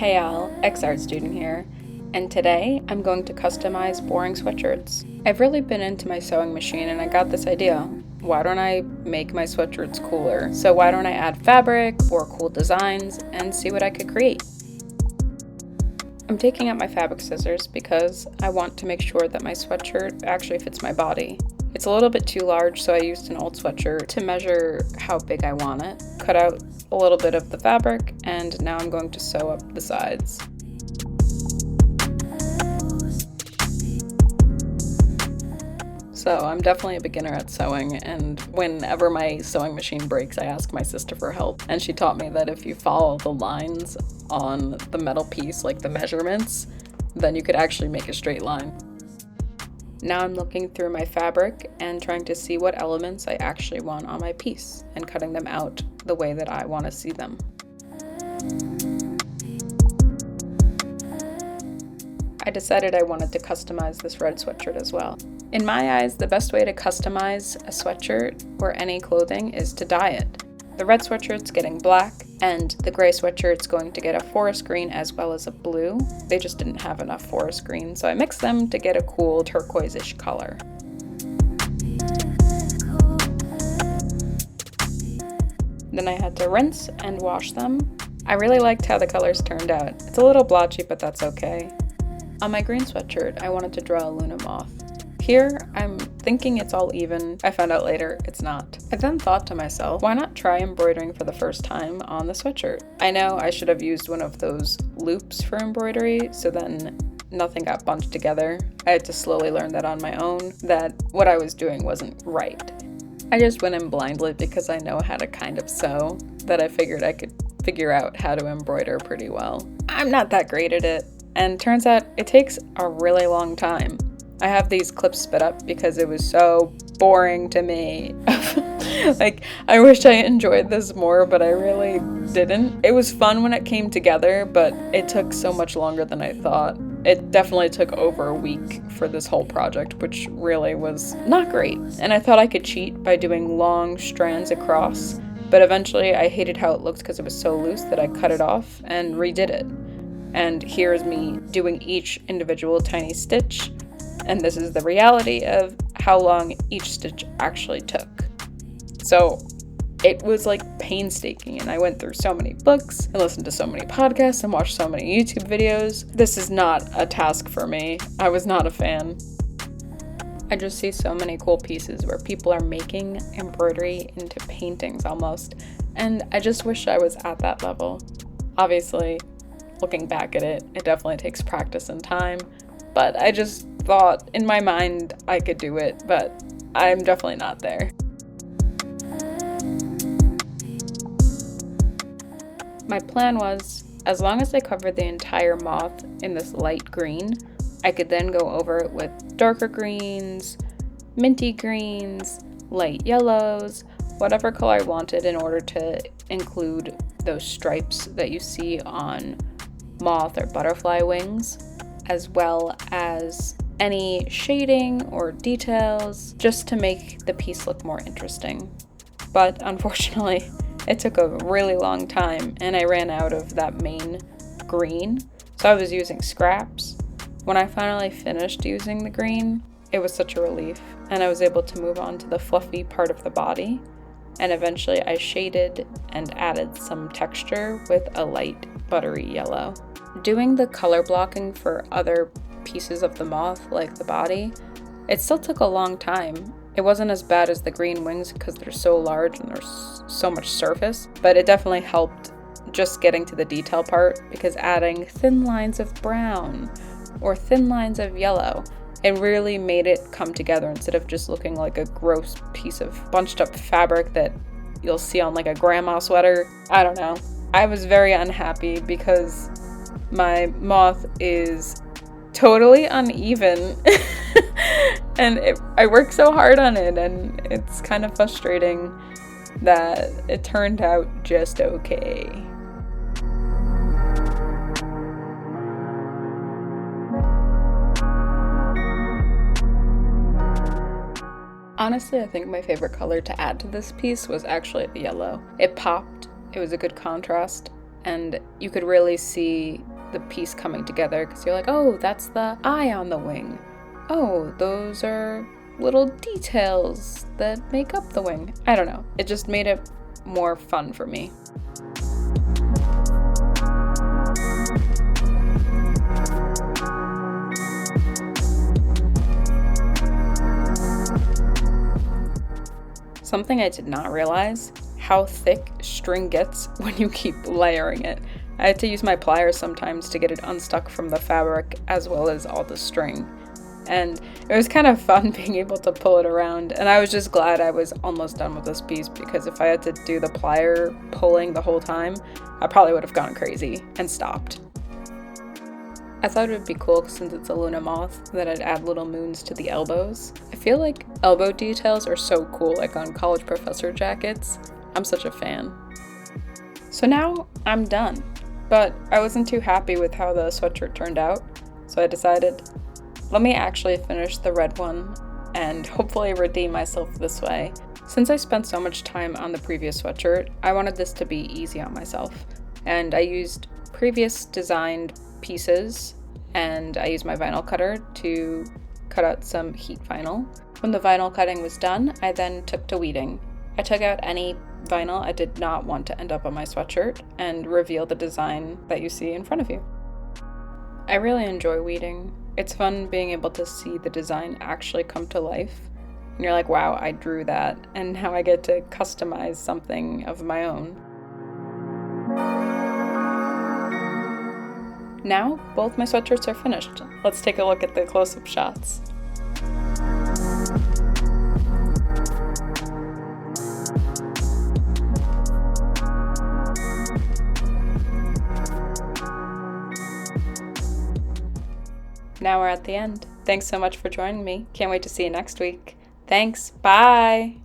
Hey all, X-Art student here, and today I'm going to customize boring sweatshirts. I've really been into my sewing machine and I got this idea. Why don't I make my sweatshirts cooler? So why don't I add fabric or cool designs and see what I could create? I'm taking out my fabric scissors because I want to make sure that my sweatshirt actually fits my body. It's a little bit too large, so I used an old sweatshirt to measure how big I want it. Cut out a little bit of the fabric, and now I'm going to sew up the sides. So I'm definitely a beginner at sewing, and whenever my sewing machine breaks, I ask my sister for help. And she taught me that if you follow the lines on the metal piece, like the measurements, then you could actually make a straight line. Now I'm looking through my fabric and trying to see what elements I actually want on my piece and cutting them out the way that I want to see them. I decided I wanted to customize this red sweatshirt as well. In my eyes, the best way to customize a sweatshirt or any clothing is to dye it. The red sweatshirt's getting black, and the gray sweatshirt's going to get a forest green as well as a blue. They just didn't have enough forest green, so I mixed them to get a cool turquoise-ish color. Then I had to rinse and wash them. I really liked how the colors turned out. It's a little blotchy, but that's okay. On my green sweatshirt, I wanted to draw a Luna moth. Here, I'm thinking it's all even. I found out later it's not. I then thought to myself, why not try embroidering for the first time on the sweatshirt? I know I should have used one of those loops for embroidery, so then nothing got bunched together. I had to slowly learn that on my own, that what I was doing wasn't right. I just went in blindly because I know how to kind of sew, that I figured I could figure out how to embroider pretty well. I'm not that great at it, and turns out it takes a really long time. I have these clips sped up because it was so boring to me. Like, I wish I enjoyed this more, but I really didn't. It was fun when it came together, but it took so much longer than I thought. It definitely took over a week for this whole project, which really was not great. And I thought I could cheat by doing long strands across, but eventually I hated how it looked because it was so loose that I cut it off and redid it. And here's me doing each individual tiny stitch. And this is the reality of how long each stitch actually took. So it was like painstaking, and I went through so many books and listened to so many podcasts and watched so many YouTube videos. This is not a task for me. I was not a fan. I just see so many cool pieces where people are making embroidery into paintings almost, and I just wish I was at that level. Obviously, looking back at it, it definitely takes practice and time, but I just thought in my mind I could do it, but I'm definitely not there. My plan was, as long as I covered the entire moth in this light green, I could then go over it with darker greens, minty greens, light yellows, whatever color I wanted in order to include those stripes that you see on moth or butterfly wings, as well as any shading or details, just to make the piece look more interesting. But unfortunately, it took a really long time and I ran out of that main green, so I was using scraps. When I finally finished using the green, it was such a relief, and I was able to move on to the fluffy part of the body, and eventually I shaded and added some texture with a light buttery yellow. Doing the color blocking for other pieces of the moth, like the body, it still took a long time. It wasn't as bad as the green wings because they're so large and there's so much surface, but it definitely helped just getting to the detail part, because adding thin lines of brown or thin lines of yellow, it really made it come together instead of just looking like a gross piece of bunched up fabric that you'll see on like a grandma sweater. I don't know. I was very unhappy because my moth is totally uneven and I worked so hard on it, and it's kind of frustrating that it turned out just okay. Honestly, I think my favorite color to add to this piece was actually the yellow. It popped, it was a good contrast, and you could really see the piece coming together because you're like, oh, that's the eye on the wing. Oh, those are little details that make up the wing. I don't know. It just made it more fun for me. Something I did not realize, how thick string gets when you keep layering it. I had to use my pliers sometimes to get it unstuck from the fabric as well as all the string. And it was kind of fun being able to pull it around, and I was just glad I was almost done with this piece, because if I had to do the plier pulling the whole time, I probably would have gone crazy and stopped. I thought it would be cool, since it's a Luna moth, that I'd add little moons to the elbows. I feel like elbow details are so cool, like on college professor jackets. I'm such a fan. So now I'm done, but I wasn't too happy with how the sweatshirt turned out, so I decided, let me actually finish the red one and hopefully redeem myself this way. Since I spent so much time on the previous sweatshirt, I wanted this to be easy on myself, and I used previous designed pieces, and I used my vinyl cutter to cut out some heat vinyl. When the vinyl cutting was done, I then took to weeding. I took out any vinyl I did not want to end up on my sweatshirt and reveal the design that you see in front of you. I really enjoy weeding. It's fun being able to see the design actually come to life. And you're like, wow, I drew that, and now I get to customize something of my own. Now, both my sweatshirts are finished. Let's take a look at the close-up shots. Now we're at the end. Thanks so much for joining me. Can't wait to see you next week. Thanks. Bye.